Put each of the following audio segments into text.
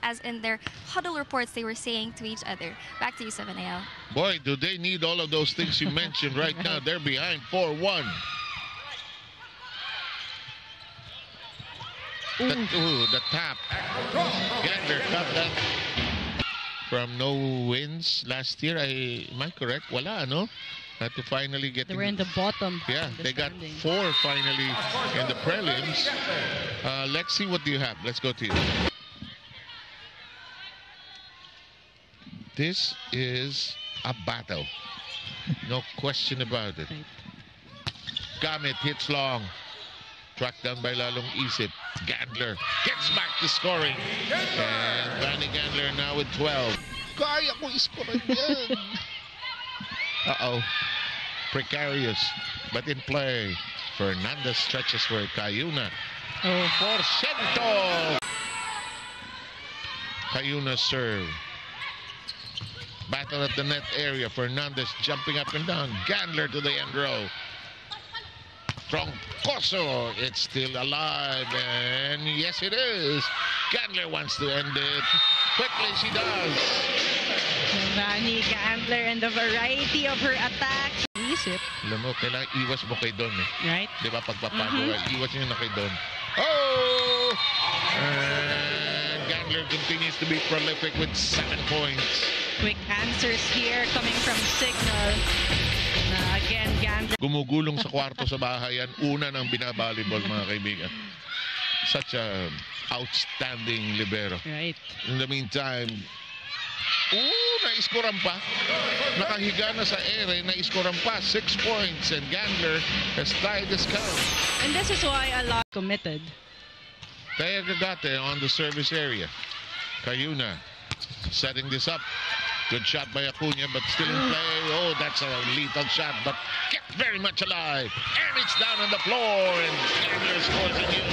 as in their huddle reports they were saying to each other. Back to you, 7AL. Boy, do they need all of those things you mentioned right now. They're behind 4-1. The tap. Gander got that from no wins last year. Am I correct? Wala, no? Had to finally get. They were in the bottom. Yeah, they got 4 finally in the prelims. Lexi, what do you have? Let's go to you. This is a battle. No question about it. Gamit hits long. Tracked down by Lalong Isip. Gandler gets back to scoring. And Vanny Gandler now with 12. Kaya ko iskoran yan. Uh-oh. Precarious, but in play. Fernandez stretches for Cayuna. Porcento! Cayuna serve. Battle at the net area. Fernandez jumping up and down. Gandler to the end row. Troncoso, it's still alive, and yes it is. Gandler wants to end it. Quickly she does. Vanny Gandler and the variety of her attacks. Isip. Alam mo, kailangan iwas mo kay Don eh. Right. Di ba pagpapago, iwas nyo na kay Don. Oh! And Gandler continues to be prolific with 7 points. Quick answers here coming from Signal. Again, Gandler. Gumugulong sa kwarto sa bahay yan. Una ng binabalibol, mga kaibigan. Such a outstanding libero. Right. In the meantime, naiskoran pa. Nakahiga na sa ere, naiskoran pa. 6 points, and Gandler has tied this count. And this is why a lot committed. Taya Gagate on the service area. Cayuna setting this up. Good shot by Acuna, but still in play. Oh, that's a lethal shot, but kept very much alive. And it's down on the floor, and Gandler scores a new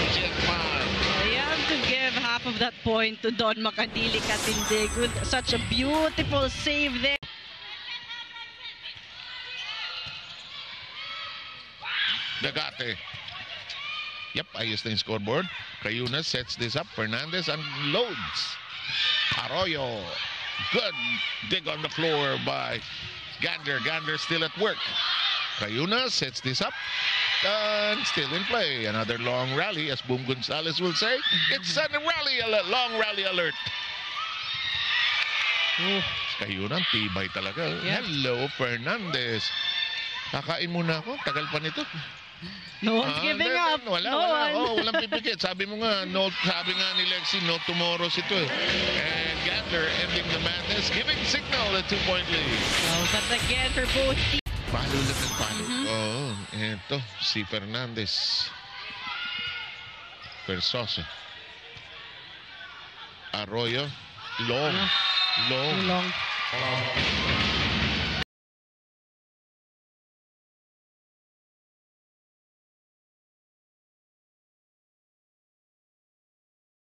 5. You have to give half of that point to Don Makadili Katindig with such a beautiful save there. Gagate. Yep, ayos na yung scoreboard. Cayuna sets this up. Fernandez unloads. Arroyo. Good dig on the floor by Gandler. Gandler still at work. Cayuna sets this up. And still in play. Another long rally, as Boom Gonzalez will say. It's a rally alert, long rally alert. Cayuna, tibay talaga. Yeah. Hello, Fernandez. Kakain muna ako. Tagal pa nito. No one's giving up. Wala. Oh, walang pipikit. Sabi mo nga, no, sabi nga ni Lexi, no tomorrows ito eh. And Gandler ending the madness, giving Signal a 2-point lead. Oh, but again for both teams. Palo lang ng palo. Oo, eto, si Fernandez. Versoso. Arroyo. Long. Long.